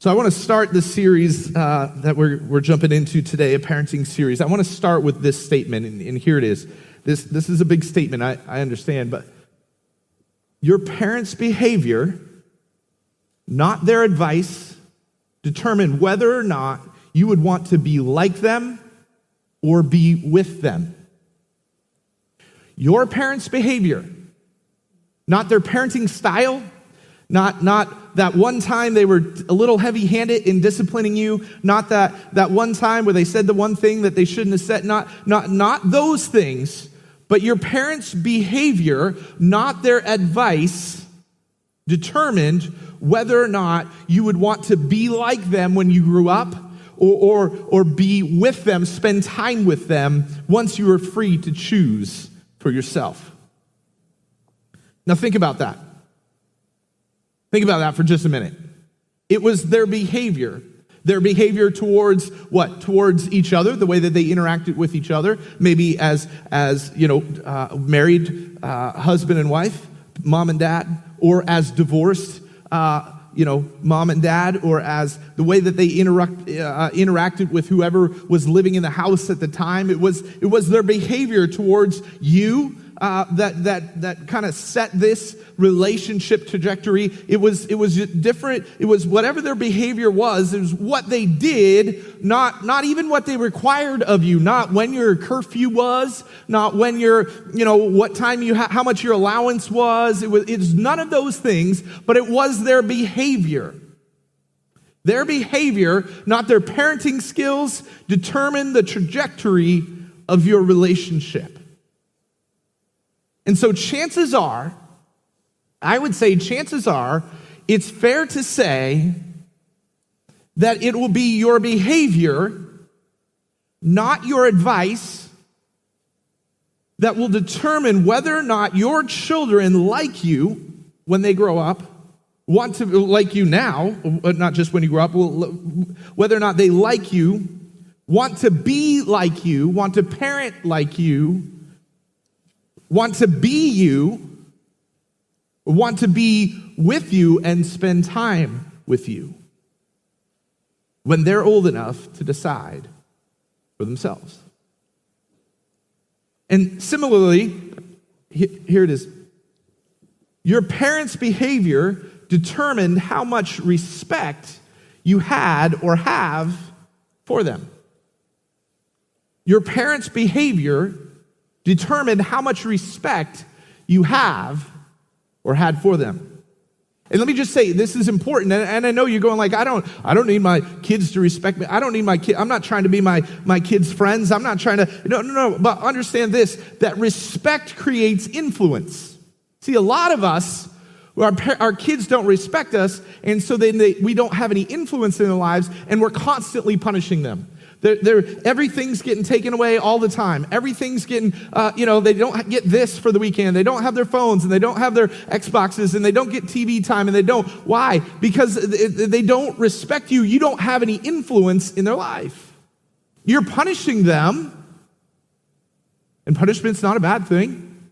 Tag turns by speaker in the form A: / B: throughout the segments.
A: So I want to start the series that we're jumping into today, a parenting series. I want to start with this statement, and here it is. This is a big statement, I understand, but your parents' behavior, not their advice, determine whether or not you would want to be like them or be with them. Your parents' behavior, not their parenting style, not that one time they were a little heavy-handed in disciplining you, not that one time where they said the one thing that they shouldn't have said, not those things, but your parents' behavior, not their advice, determined whether or not you would want to be like them when you grew up or be with them, spend time with them once you were free to choose for yourself. Now think about that. Think about that for just a minute. It was their behavior towards what? Towards each other, the way that they interacted with each other, maybe as married husband and wife, mom and dad, or as divorced, mom and dad, or as the way that they interacted with whoever was living in the house at the time. It was their behavior towards you that kind of set this relationship trajectory. It was different. It was whatever their behavior was. It was what they did, not even what they required of you. Not when your curfew was. Not when what time how much your allowance was. It's none of those things. But it was their behavior. Their behavior, not their parenting skills, determined the trajectory of your relationship. And so chances are, it's fair to say that it will be your behavior, not your advice, that will determine whether or not your children like you when they grow up, want to like you now, not just when you grow up, whether or not they like you, want to be like you, want to parent like you, want to be you, want to be with you and spend time with you when they're old enough to decide for themselves. And similarly, here it is. Your parents' behavior determined how much respect you had or have for them. Your parents' behavior determined how much respect you have or had for them. And let me just say, this is important, and I know you're going like, I don't need my kids to respect me. I don't need my kid. I'm not trying to be my kids' friends. I'm not trying to, no. But understand this, that respect creates influence. See, a lot of us, our kids don't respect us, and so we don't have any influence in their lives, and we're constantly punishing them. Everything's getting taken away all the time. Everything's getting, they don't get this for the weekend. They don't have their phones, and they don't have their Xboxes, and they don't get TV time, and they don't. Why? Because they don't respect you. You don't have any influence in their life. You're punishing them, and punishment's not a bad thing.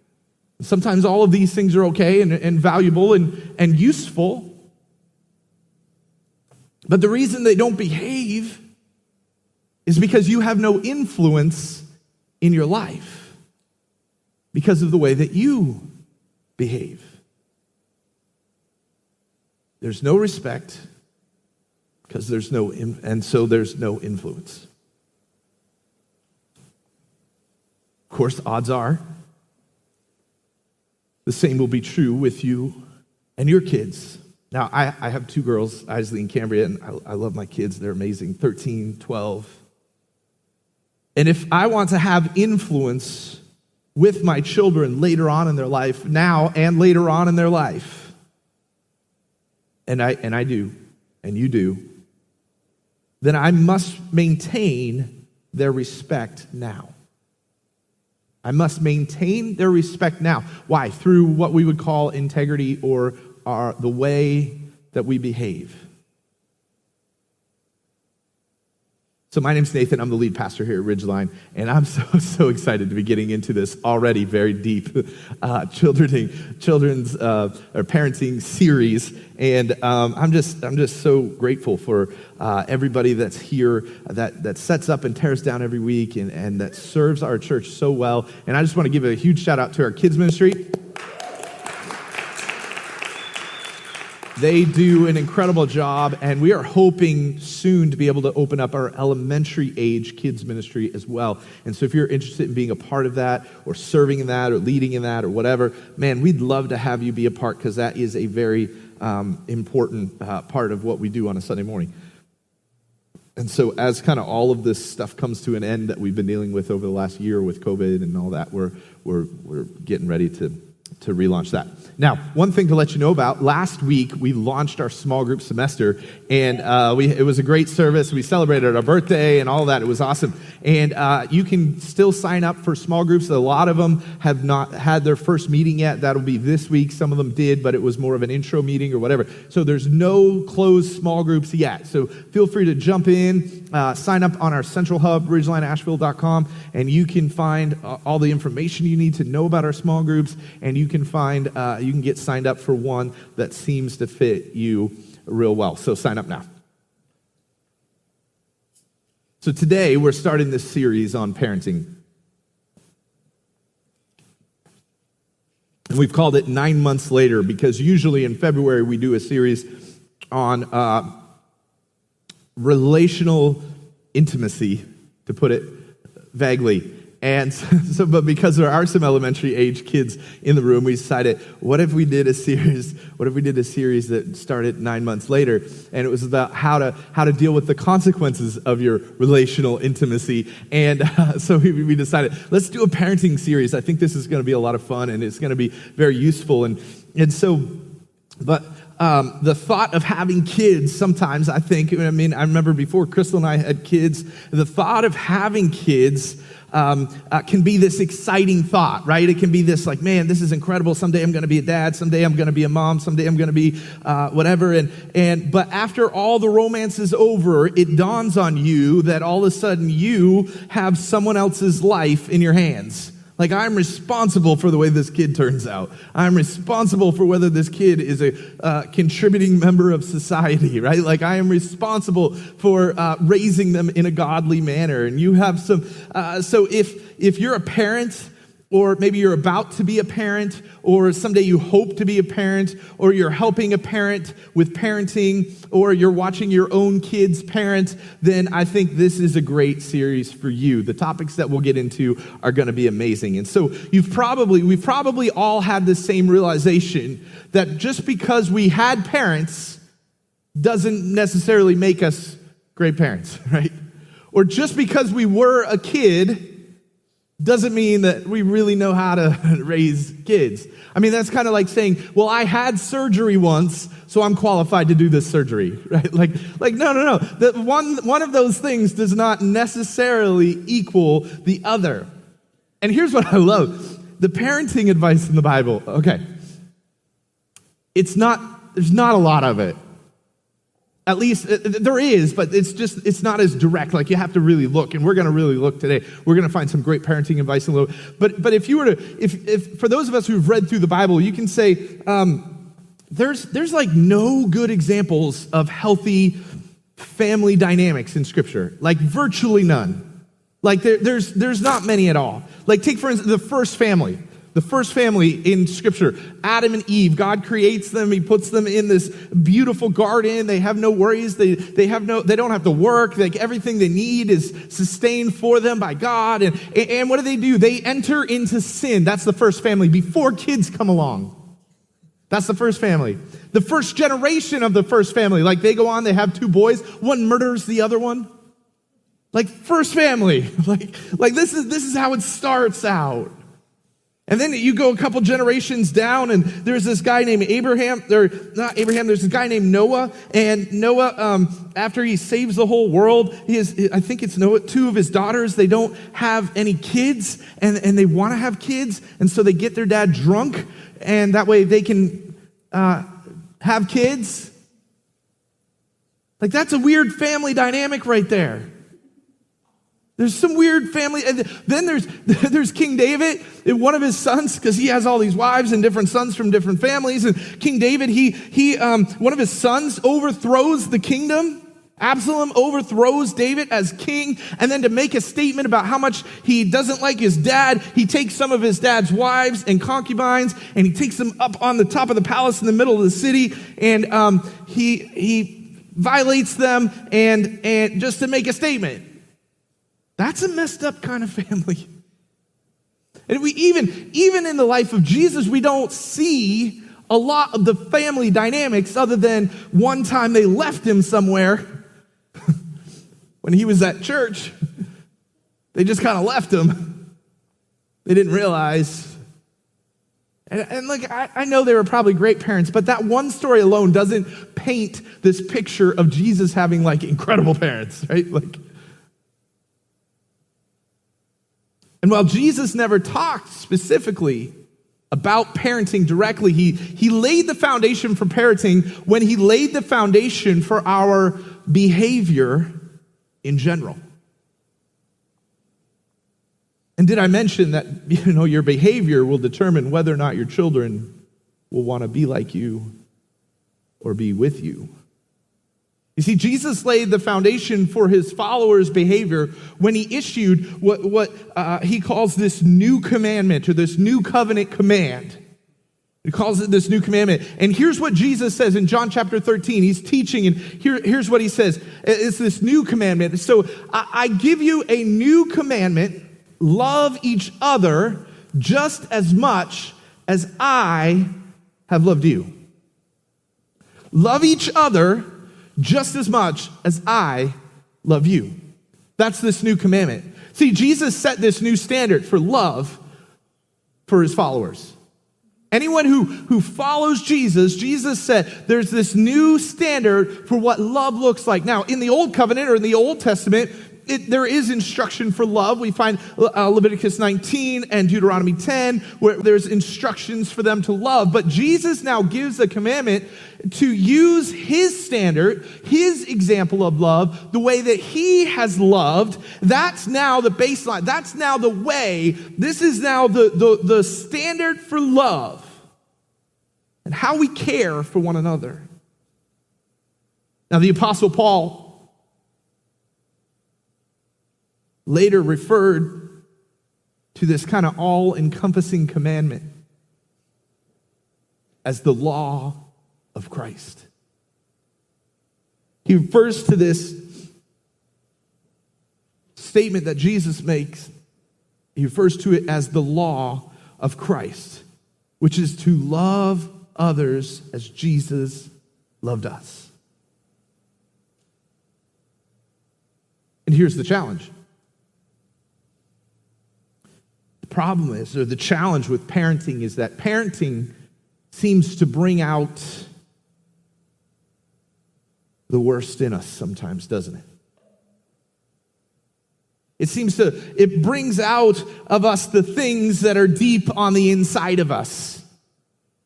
A: Sometimes all of these things are okay and valuable and useful. But the reason they don't behave is because you have no influence in your life because of the way that you behave. There's no respect because there's no influence. Of course, odds are the same will be true with you and your kids. Now, I have two girls, Isley and Cambria, and I love my kids. They're amazing, 13, 12. And if I want to have influence with my children later on in their life, now and later on in their life, and I do, and you do, then I must maintain their respect now. I must maintain their respect now. Why? Through what we would call integrity or the way that we behave. So my name's Nathan. I'm the lead pastor here at Ridgeline, and I'm so excited to be getting into this already very deep children's or parenting series. And I'm just so grateful for everybody that's here that sets up and tears down every week and that serves our church so well. And I just want to give a huge shout out to our kids ministry. They do an incredible job, and we are hoping soon to be able to open up our elementary age kids ministry as well. And so if you're interested in being a part of that or serving in that or leading in that or whatever, man, we'd love to have you be a part because that is a very important part of what we do on a Sunday morning. And so as kind of all of this stuff comes to an end that we've been dealing with over the last year with COVID and all that, we're getting ready to relaunch that. Now, one thing to let you know about, last week we launched our small group semester, and it was a great service. We celebrated our birthday and all that. It was awesome. And you can still sign up for small groups. A lot of them have not had their first meeting yet. That'll be this week. Some of them did, but it was more of an intro meeting or whatever. So there's no closed small groups yet. So feel free to jump in, sign up on our central hub, ridgelineasheville.com, and you can find all the information you need to know about our small groups, and you can find, you can get signed up for one that seems to fit you real well. So sign up now. So today we're starting this series on parenting. And we've called it 9 months later because usually in February we do a series on relational intimacy, to put it vaguely. And so, but because there are some elementary age kids in the room, we decided, what if we did a series that started 9 months later, and it was about how to deal with the consequences of your relational intimacy. And so we decided, let's do a parenting series. I think this is going to be a lot of fun, and it's going to be very useful. And so, but the thought of having kids sometimes, I remember before Crystal and I had kids, the thought of having kids can be this exciting thought, right? It can be this like, man, this is incredible. Someday I'm going to be a dad. Someday I'm going to be a mom. Someday I'm going to be whatever. But after all the romance is over, it dawns on you that all of a sudden you have someone else's life in your hands. Like, I'm responsible for the way this kid turns out. I'm responsible for whether this kid is a contributing member of society, right? Like, I am responsible for raising them in a godly manner. And you have some, so if you're a parent, or maybe you're about to be a parent, or someday you hope to be a parent, or you're helping a parent with parenting, or you're watching your own kids parent, then I think this is a great series for you. The topics that we'll get into are going to be amazing. And so we've probably all had the same realization that just because we had parents doesn't necessarily make us great parents, right? Or just because we were a kid doesn't mean that we really know how to raise kids. I mean, that's kind of like saying, well, I had surgery once, so I'm qualified to do this surgery, right? Like no. That one of those things does not necessarily equal the other. And here's what I love. The parenting advice in the Bible, okay, there's not a lot of it. At least there is, but it's not as direct. Like, you have to really look, and we're going to really look today. We're going to find some great parenting advice in a little. But if you were to, if for those of us who've read through the Bible, you can say there's like no good examples of healthy family dynamics in Scripture. Like, virtually none. Like, there's not many at all. Like, take for instance the first family. The first family in Scripture, Adam and Eve, God creates them. He puts them in this beautiful garden. They have no worries. They don't have to work. Like, everything they need is sustained for them by God. And what do? They enter into sin. That's the first family before kids come along. That's the first family. The first generation of the first family, like, they go on, they have two boys. One murders the other one. Like, first family. Like this is how it starts out. And then you go a couple generations down, and there's this guy named there's this guy named Noah. And Noah, after he saves the whole world, I think it's Noah, two of his daughters, they don't have any kids, and they want to have kids, and so they get their dad drunk, and that way they can have kids. Like, that's a weird family dynamic right there. There's some weird family. And then there's King David, and one of his sons, because he has all these wives and different sons from different families. And King David, one of his sons overthrows the kingdom. Absalom overthrows David as king, and then to make a statement about how much he doesn't like his dad, he takes some of his dad's wives and concubines, and he takes them up on the top of the palace in the middle of the city, and he violates them, and just to make a statement. That's a messed up kind of family. And we even in the life of Jesus, we don't see a lot of the family dynamics other than one time they left him somewhere. When he was at church, they just kind of left him. They didn't realize. And look, I know they were probably great parents, but that one story alone doesn't paint this picture of Jesus having like incredible parents, right? And while Jesus never talked specifically about parenting directly, he laid the foundation for parenting when he laid the foundation for our behavior in general. And did I mention that, your behavior will determine whether or not your children will want to be like you or be with you? You see, Jesus laid the foundation for his followers' behavior when he issued what he calls this new commandment, or this new covenant command. He calls it this new commandment. And here's what Jesus says in John chapter 13. He's teaching, and here's what he says. It's this new commandment. So I give you a new commandment: love each other just as much as I have loved you. Love each other just as much as I love you. That's this new commandment. See, Jesus set this new standard for love for his followers. Anyone who follows Jesus, Jesus said there's this new standard for what love looks like. Now, in the Old Covenant or in the Old Testament, there is instruction for love. We find Leviticus 19 and Deuteronomy 10 where there's instructions for them to love. But Jesus now gives a commandment to use his standard, his example of love, the way that he has loved. That's now the baseline. That's now the way. This is now the standard for love and how we care for one another. Now, the Apostle Paul later referred to this kind of all-encompassing commandment as the law of Christ. He refers to this statement that Jesus makes, he refers to it as the law of Christ, which is to love others as Jesus loved us. And here's the challenge. Problem is, or the challenge with parenting is that parenting seems to bring out the worst in us sometimes, doesn't it? It brings out of us the things that are deep on the inside of us.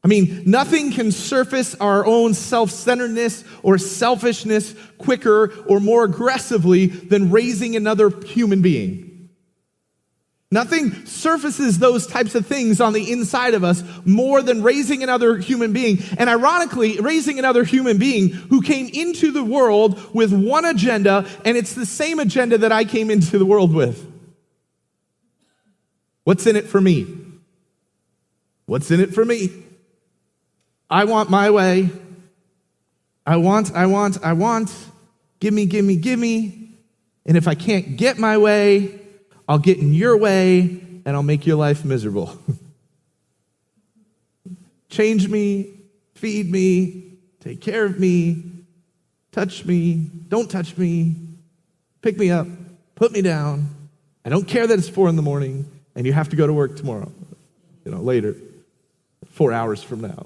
A: I mean, nothing can surface our own self-centeredness or selfishness quicker or more aggressively than raising another human being. Nothing surfaces those types of things on the inside of us more than raising another human being. And ironically, raising another human being who came into the world with one agenda, and it's the same agenda that I came into the world with. What's in it for me? What's in it for me? I want my way. I want. Give me. And if I can't get my way, I'll get in your way, and I'll make your life miserable. Change me, feed me, take care of me, touch me, don't touch me, pick me up, put me down. I don't care that it's 4 a.m, and you have to go to work tomorrow, later, 4 hours from now.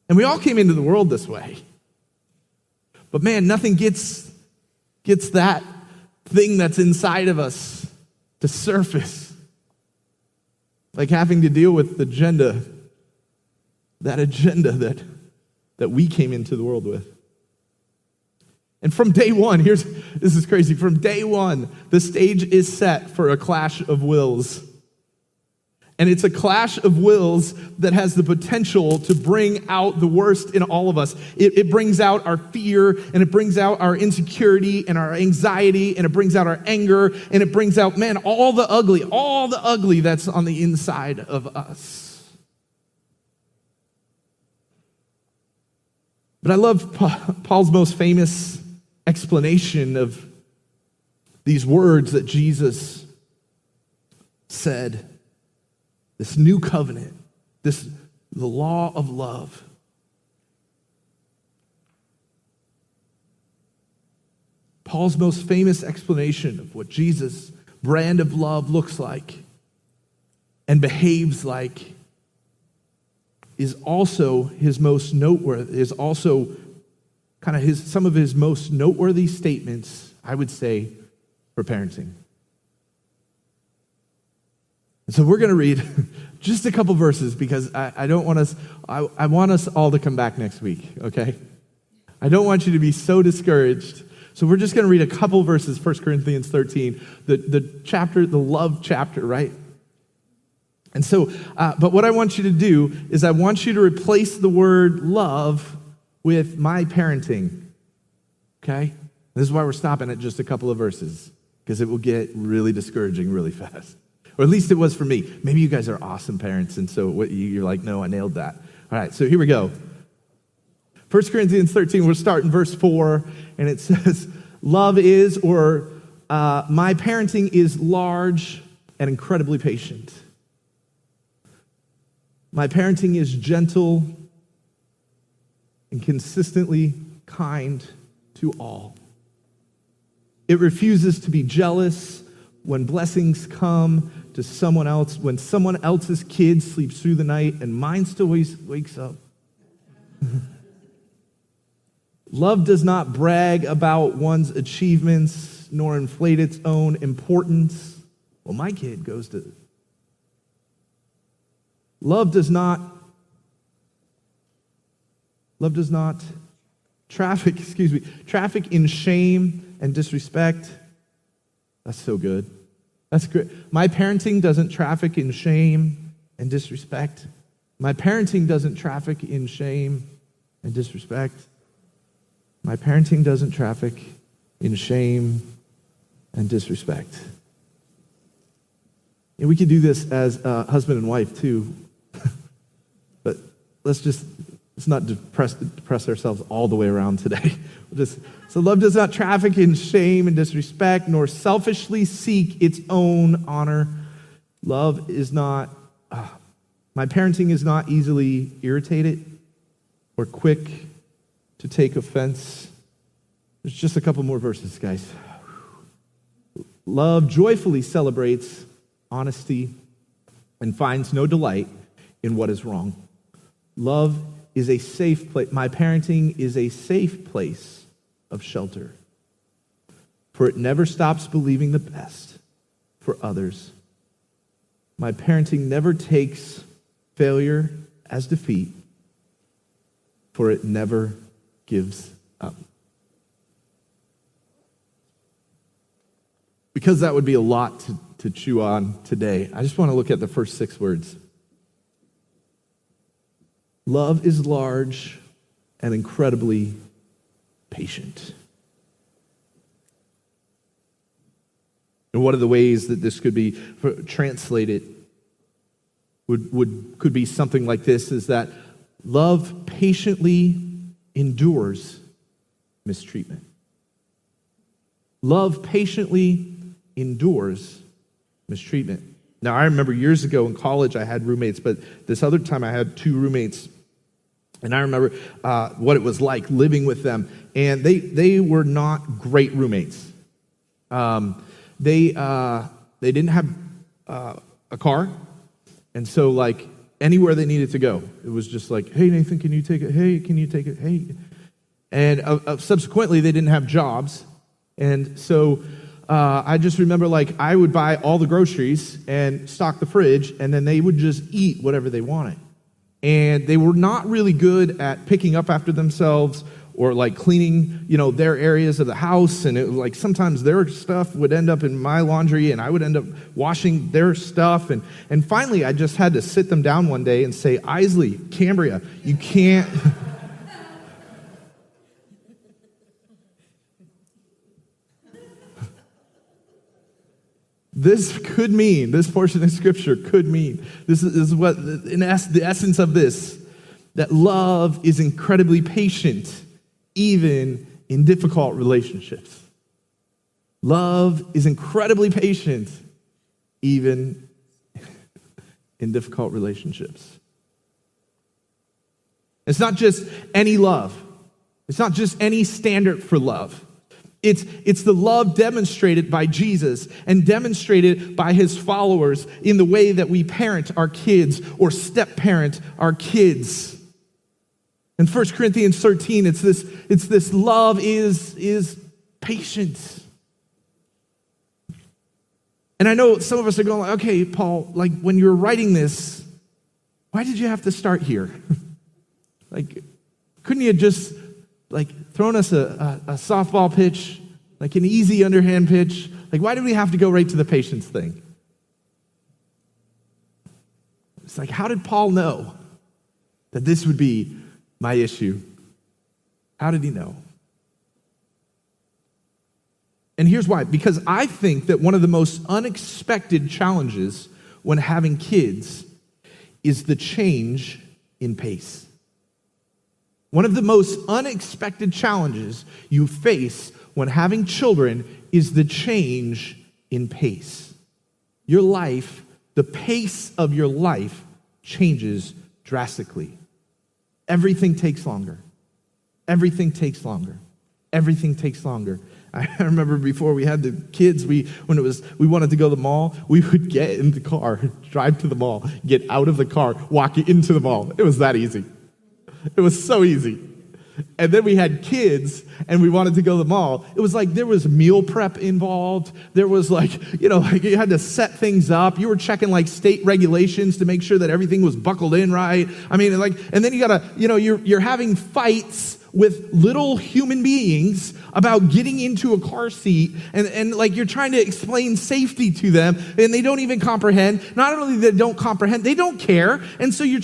A: And we all came into the world this way. But man, nothing gets that thing that's inside of us to surface, like having to deal with the agenda that we came into the world with. And from day one, this is crazy. From day one, the stage is set for a clash of wills. And it's a clash of wills that has the potential to bring out the worst in all of us. It brings out our fear, and it brings out our insecurity and our anxiety, and it brings out our anger, and it brings out, man, all the ugly that's on the inside of us. But I love Paul's most famous explanation of these words that Jesus said. This new covenant, the law of love. Paul's most famous explanation of what Jesus' brand of love looks like and behaves like is also his most noteworthy, is also kind of some of his most noteworthy statements, I would say, for parenting. And so we're going to read just a couple verses because I don't want us, I want us all to come back next week, okay? I don't want you to be so discouraged. So we're just going to read a couple verses, 1 Corinthians 13, the chapter, the love chapter, right? And so, but what I want you to do is I want you to replace the word love with my parenting, okay? This is why we're stopping at just a couple of verses, because it will get really discouraging really fast. Or at least it was for me. Maybe you guys are awesome parents, and so you're like, no, I nailed that. All right, so here we go. 1 Corinthians 13, we'll start in verse 4, and it says, love is, or my parenting is large and incredibly patient. My parenting is gentle and consistently kind to all. It refuses to be jealous when blessings come to someone else, when someone else's kid sleeps through the night and mine still wakes up. Love does not brag about one's achievements nor inflate its own importance. Well, my kid goes to... Love does not traffic in shame and disrespect. That's so good. That's great. My parenting doesn't traffic in shame and disrespect. My parenting doesn't traffic in shame and disrespect. My parenting doesn't traffic in shame and disrespect. And we could do this as a husband and wife too. But let's not depress ourselves all the way around today. So love does not traffic in shame and disrespect, nor selfishly seek its own honor. Love is not, my parenting is not easily irritated or quick to take offense. There's just a couple more verses, guys. Love joyfully celebrates honesty and finds no delight in what is wrong. Love is a safe place. My parenting is a safe place of shelter, for it never stops believing the best for others. My parenting never takes failure as defeat, for it never gives up. Because that would be a lot to chew on today, I just want to look at the first 6 words. Love is large and incredibly patient. And one of the ways that this could be translated could be something like this, is that love patiently endures mistreatment. Love patiently endures mistreatment. Now, I remember years ago in college I had roommates, but this other time I had 2 roommates. And I remember what it was like living with them. And they were not great roommates. They didn't have a car. And so, like, anywhere they needed to go, it was just like, hey, Nathan, can you take it? Hey, can you take it? Hey. And subsequently, they didn't have jobs. And so I just remember, like, I would buy all the groceries and stock the fridge, and then they would just eat whatever they wanted. And they were not really good at picking up after themselves or like cleaning, their areas of the house. And it was like sometimes their stuff would end up in my laundry and I would end up washing their stuff. And finally, I just had to sit them down one day and say, Isley, Cambria, you can't... This portion of Scripture could mean, this is what, the essence of this, that love is incredibly patient, even in difficult relationships. Love is incredibly patient, even in difficult relationships. It's not just any love. It's not just any standard for love. It's the love demonstrated by Jesus and demonstrated by his followers in the way that we parent our kids or step-parent our kids. In 1 Corinthians 13, it's this love is patient. And I know some of us are going, okay, Paul, like when you were writing this, why did you have to start here? Like, couldn't you have just thrown us a softball pitch, like an easy underhand pitch? Like, why did we have to go right to the patience thing? It's like, how did Paul know that this would be my issue? How did he know? And here's why. Because I think that one of the most unexpected challenges when having kids is the change in pace. One of the most unexpected challenges you face when having children is the change in pace. Your life, the pace of your life changes drastically. Everything takes longer. Everything takes longer. Everything takes longer. I remember before we had the kids, we wanted to go to the mall, we would get in the car, drive to the mall, get out of the car, walk into the mall. It was that easy. It was so easy. And then we had kids and we wanted to go to the mall. It was like there was meal prep involved. There was you had to set things up. You were checking state regulations to make sure that everything was buckled in right. I mean, and then you gotta, you're having fights with little human beings about getting into a car seat and you're trying to explain safety to them and they don't even comprehend. Not only they don't comprehend, they don't care. And so you're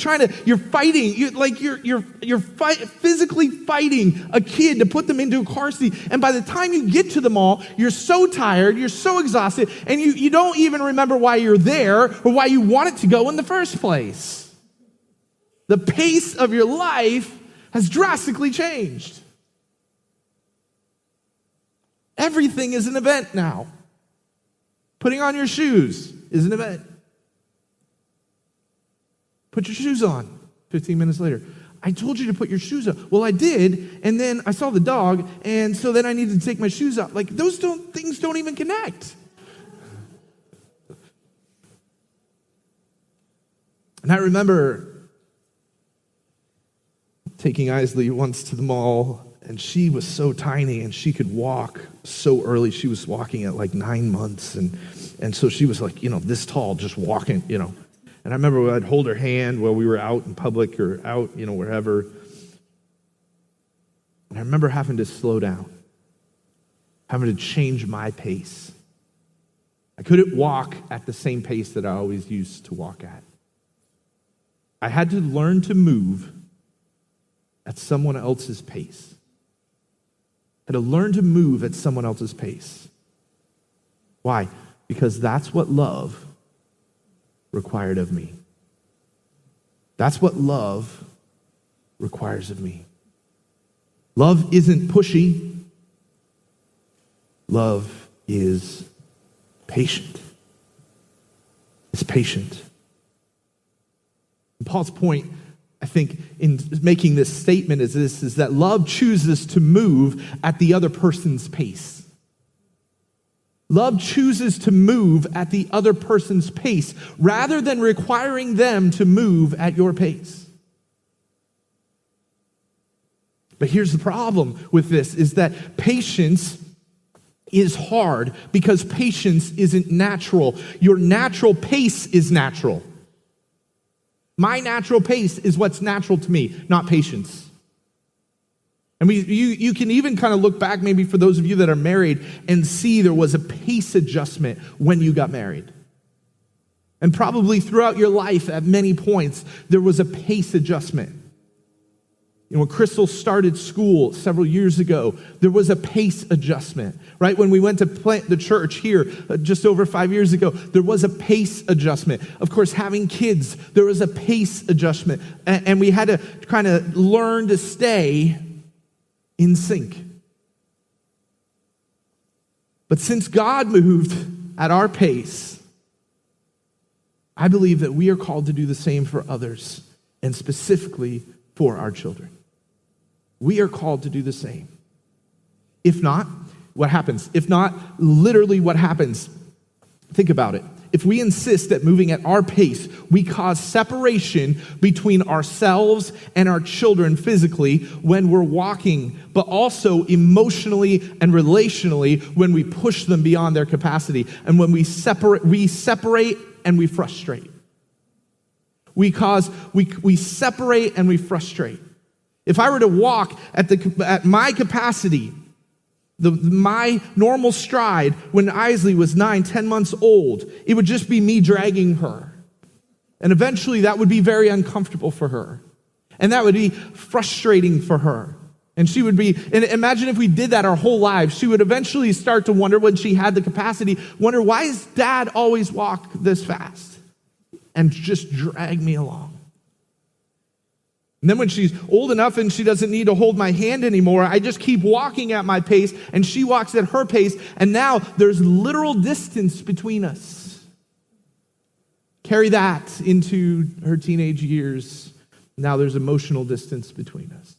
A: fighting, you're physically fighting a kid to put them into a car seat. And by the time you get to the mall, you're so tired, you're so exhausted, and you don't even remember why you're there or why you wanted to go in the first place. The pace of your life has drastically changed. Everything is an event now. Putting on your shoes is an event. Put your shoes on. 15 minutes later, I told you to put your shoes on. Well, I did, and then I saw the dog, and so then I needed to take my shoes off. Things don't even connect. And I remember taking Isley once to the mall, and she was so tiny, and she could walk so early. She was walking at 9 months, and so she was this tall, just walking, And I remember I'd hold her hand while we were out in public or out, wherever. And I remember having to slow down, having to change my pace. I couldn't walk at the same pace that I always used to walk at. I had to learn to move at someone else's pace. I had to learn to move at someone else's pace. Why? Because that's what love required of me. That's what love requires of me. Love isn't pushy. Love is patient. It's patient. And Paul's point, I think, in making this statement is that love chooses to move at the other person's pace. Love chooses to move at the other person's pace rather than requiring them to move at your pace. But here's the problem with this, is that patience is hard because patience isn't natural. Your natural pace is natural. My natural pace is what's natural to me, not patience. And you can even kind of look back, maybe for those of you that are married, and see there was a pace adjustment when you got married. And probably throughout your life at many points, there was a pace adjustment. When Crystal started school several years ago, there was a pace adjustment, right? When we went to plant the church here just over 5 years ago, there was a pace adjustment. Of course, having kids, there was a pace adjustment. And we had to kind of learn to stay in sync. But since God moved at our pace, I believe that we are called to do the same for others, and specifically for our children. We are called to do the same. If not, what happens? If not, literally what happens? Think about it. If we insist that moving at our pace, we cause separation between ourselves and our children physically when we're walking, but also emotionally and relationally when we push them beyond their capacity. And when we separate and we frustrate. We separate and we frustrate. If I were to walk at my capacity, my normal stride when Isley was 9-10 months old, it would just be me dragging her. And eventually that would be very uncomfortable for her. And that would be frustrating for her. And and imagine if we did that our whole lives, she would eventually start to wonder, when she had the capacity, wonder, why does Dad always walk this fast? And just drag me along. And then when she's old enough and she doesn't need to hold my hand anymore, I just keep walking at my pace and she walks at her pace. And now there's literal distance between us. Carry that into her teenage years. Now there's emotional distance between us.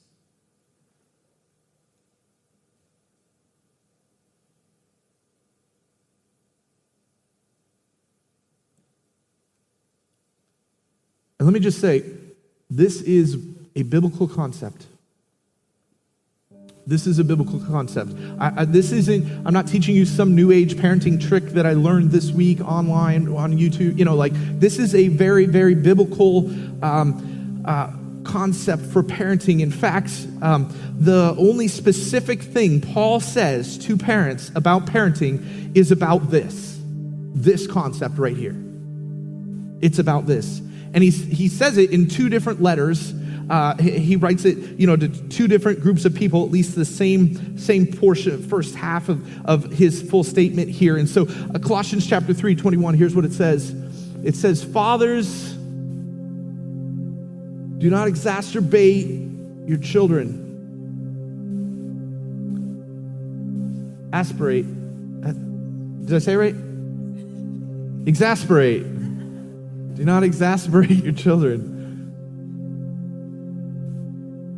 A: And let me just say, this is a biblical concept. This is a biblical concept. I'm not teaching you some new age parenting trick that I learned this week online on YouTube. This is a very, very biblical concept for parenting. In fact, the only specific thing Paul says to parents about parenting is about this concept right here. It's about this. And he says it in two different letters. He writes it, to two different groups of people, at least the same portion, first half of his full statement here. And so Colossians chapter 3:21, here's what it says. It says, "Fathers, do not exacerbate your children. Aspirate. Did I say it right? Exasperate. Do not exasperate your children."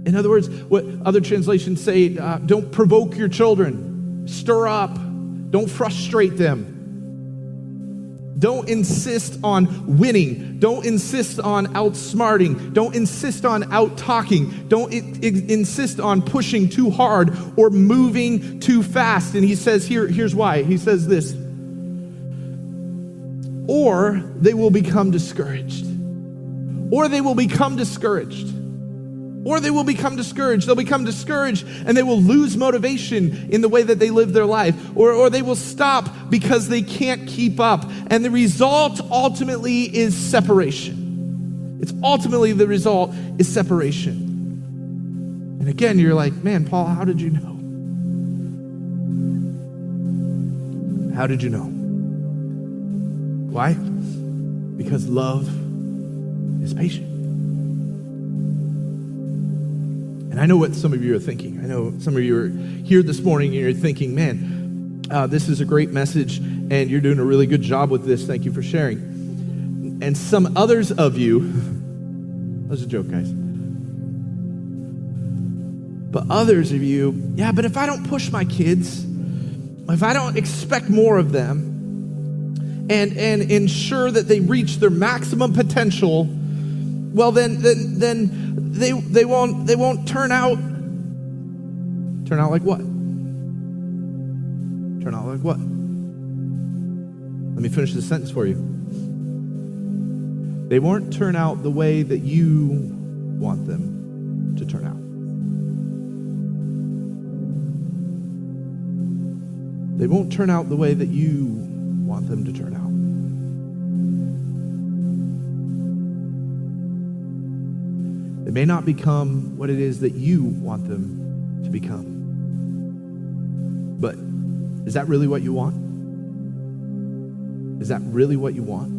A: In other words, what other translations say, don't provoke your children. Stir up. Don't frustrate them. Don't insist on winning. Don't insist on outsmarting. Don't insist on out-talking. Don't insist on pushing too hard or moving too fast. And he says here's why. He says this. Or they will become discouraged. Or they will become discouraged. Or they will become discouraged. They'll become discouraged and they will lose motivation in the way that they live their life. Or they will stop because they can't keep up. And the result ultimately is separation. The result is separation. And again, you're like, man, Paul, how did you know? How did you know? Why? Because love is patient. And I know what some of you are thinking. I know some of you are here this morning and you're thinking, man, this is a great message and you're doing a really good job with this. Thank you for sharing. And some others of you, that was a joke, guys. But others of you, yeah, but if I don't push my kids, if I don't expect more of them and ensure that they reach their maximum potential, well, then they won't turn out like what? Turn out like what? Let me finish this sentence for you. They won't turn out the way that you want them to turn out. they won't turn out the way that you want them to turn out. They may not become what it is that you want them to become. But is that really what you want? Is that really what you want?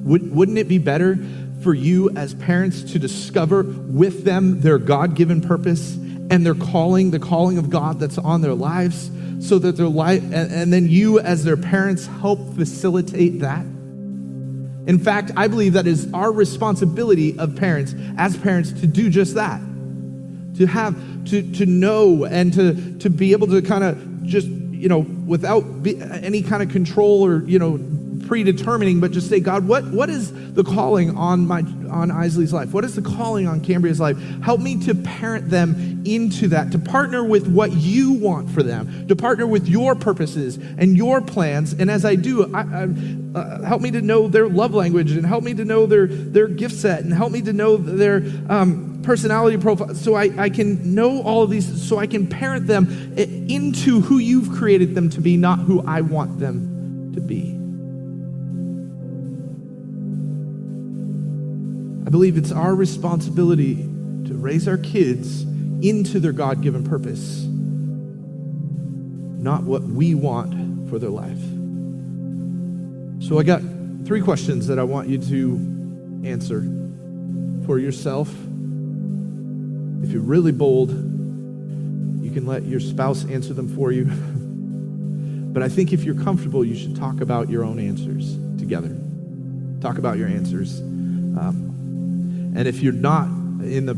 A: Wouldn't it be better for you as parents to discover with them their God-given purpose and their calling, the calling of God that's on their lives, so that their life, and then you as their parents help facilitate that? In fact, I believe that is our responsibility of parents, as parents, to do just that. To have, to know and to be able to kind of just, without any kind of control or, predetermining, but just say, God, what is the calling on Isley's life? What is the calling on Cambria's life? Help me to parent them into that, to partner with what you want for them, to partner with your purposes and your plans. And as I do, help me to know their love language, and help me to know their gift set, and help me to know their personality profile, so I can know all of these, so I can parent them into who you've created them to be, not who I want them to be. I believe it's our responsibility to raise our kids into their God-given purpose, not what we want for their life. So I got 3 questions that I want you to answer for yourself. If you're really bold, you can let your spouse answer them for you. But I think if you're comfortable, you should talk about your own answers together. Talk about your answers. And if you're not in the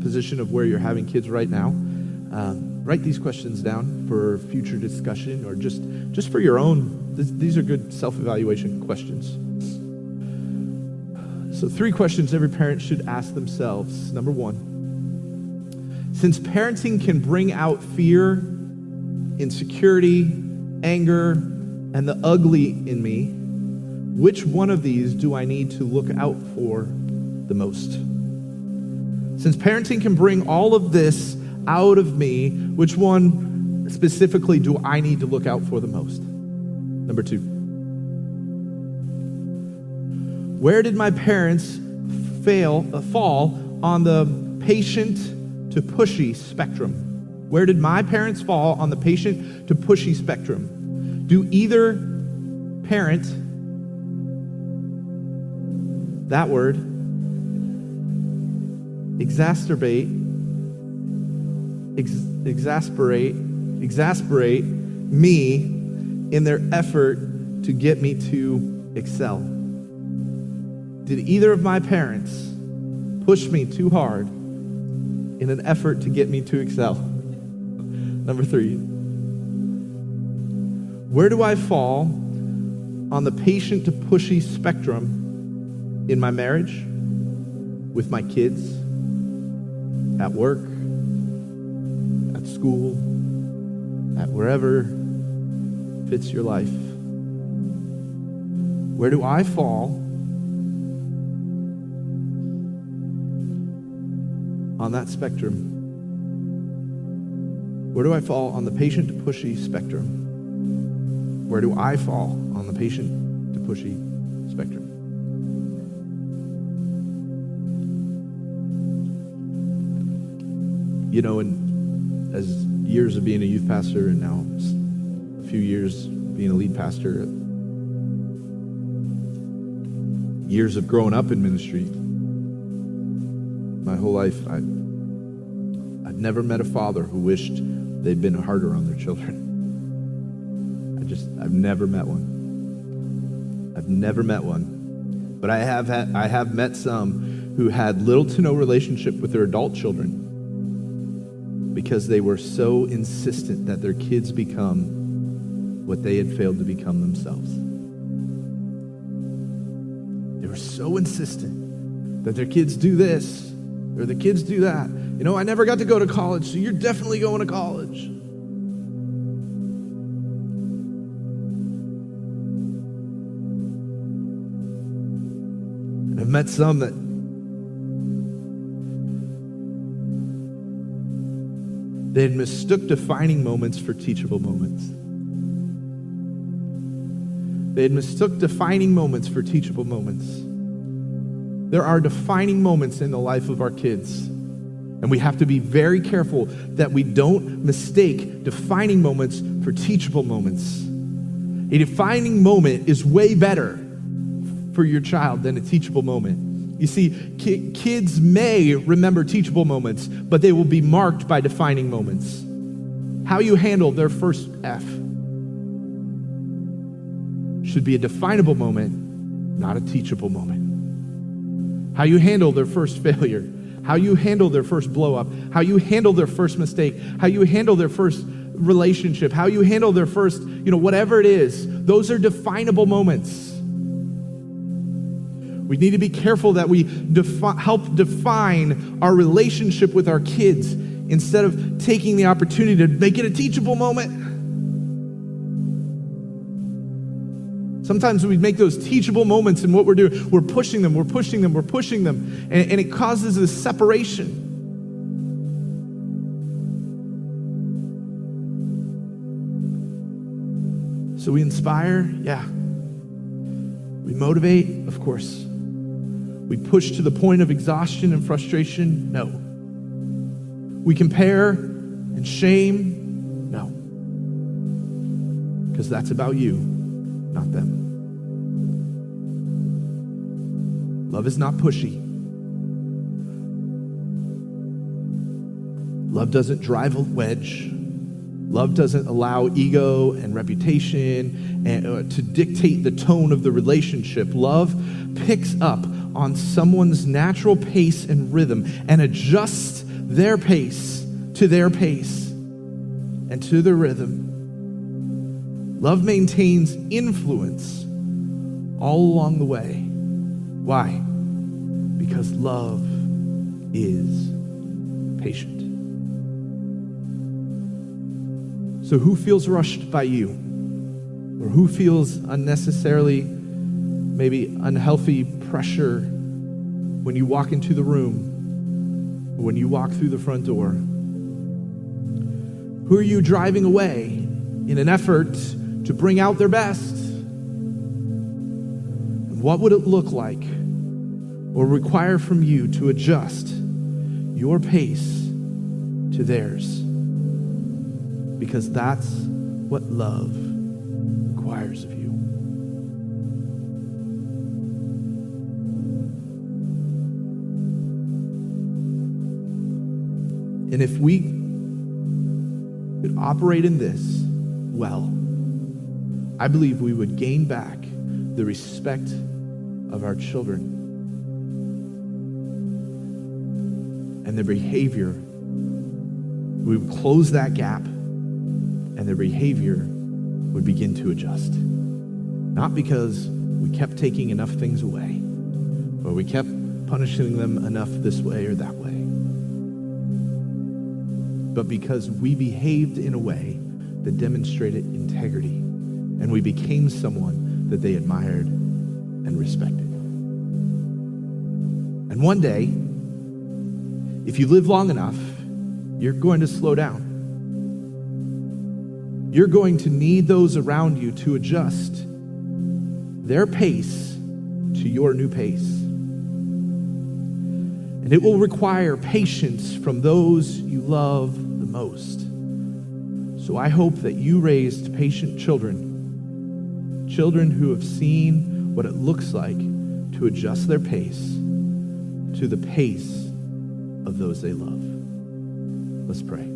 A: position of where you're having kids right now, write these questions down for future discussion, or just for your own. These are good self-evaluation questions. So 3 questions every parent should ask themselves. Number 1, since parenting can bring out fear, insecurity, anger, and the ugly in me, which one of these do I need to look out for the most? Since parenting can bring all of this out of me, which one specifically do I need to look out for the most? Number 2, where did my parents fall on the patient to pushy spectrum? Where did my parents fall on the patient to pushy spectrum? Do either parent, that word, exasperate me in their effort to get me to excel? Did either of my parents push me too hard in an effort to get me to excel? Number 3, where do I fall on the patient to pushy spectrum in my marriage, with my kids, at work, at school, at wherever fits your life? Where do I fall on that spectrum? Where do I fall on the patient to pushy spectrum? Where do I fall on the patient to pushy spectrum? And as years of being a youth pastor, and now a few years being a lead pastor, years of growing up in ministry, my whole life, I've never met a father who wished they'd been harder on their children. I've never met one. I've never met one. But I have met some who had little to no relationship with their adult children because they were so insistent that their kids become what they had failed to become themselves. They were so insistent that their kids do this or the kids do that. I never got to go to college, so you're definitely going to college. And I've met some that they had mistook defining moments for teachable moments. They had mistook defining moments for teachable moments. There are defining moments in the life of our kids, and we have to be very careful that we don't mistake defining moments for teachable moments. A defining moment is way better for your child than a teachable moment. You see, kids may remember teachable moments, but they will be marked by defining moments. How you handle their first F should be a definable moment, not a teachable moment. How you handle their first failure, how you handle their first blow up, how you handle their first mistake, how you handle their first relationship, how you handle their first, whatever it is, those are definable moments. We need to be careful that we help define our relationship with our kids instead of taking the opportunity to make it a teachable moment. Sometimes we make those teachable moments, and what we're doing, we're pushing them, and it causes a separation. So we inspire, yeah. We motivate, of course. We push to the point of exhaustion and frustration, no. We compare and shame, no. Because that's about you, not them. Love is not pushy. Love doesn't drive a wedge. Love doesn't allow ego and reputation to dictate the tone of the relationship. Love picks up on someone's natural pace and rhythm and adjusts their pace to their pace and to their rhythm. Love maintains influence all along the way. Why? Because love is patient. So who feels rushed by you? Or who feels unnecessarily, maybe unhealthy pressure when you walk into the room, or when you walk through the front door? Who are you driving away in an effort to bring out their best? And what would it look like or require from you to adjust your pace to theirs? Because that's what love requires of you. And if we could operate in this well, I believe we would gain back the respect of our children and their behavior. We would close that gap, and their behavior would begin to adjust. Not because we kept taking enough things away, or we kept punishing them enough this way or that way, but because we behaved in a way that demonstrated integrity, and we became someone that they admired and respected. And one day, if you live long enough, you're going to slow down. You're going to need those around you to adjust their pace to your new pace. And it will require patience from those you love the most. So I hope that you raised patient children who have seen what it looks like to adjust their pace to the pace of those they love. Let's pray.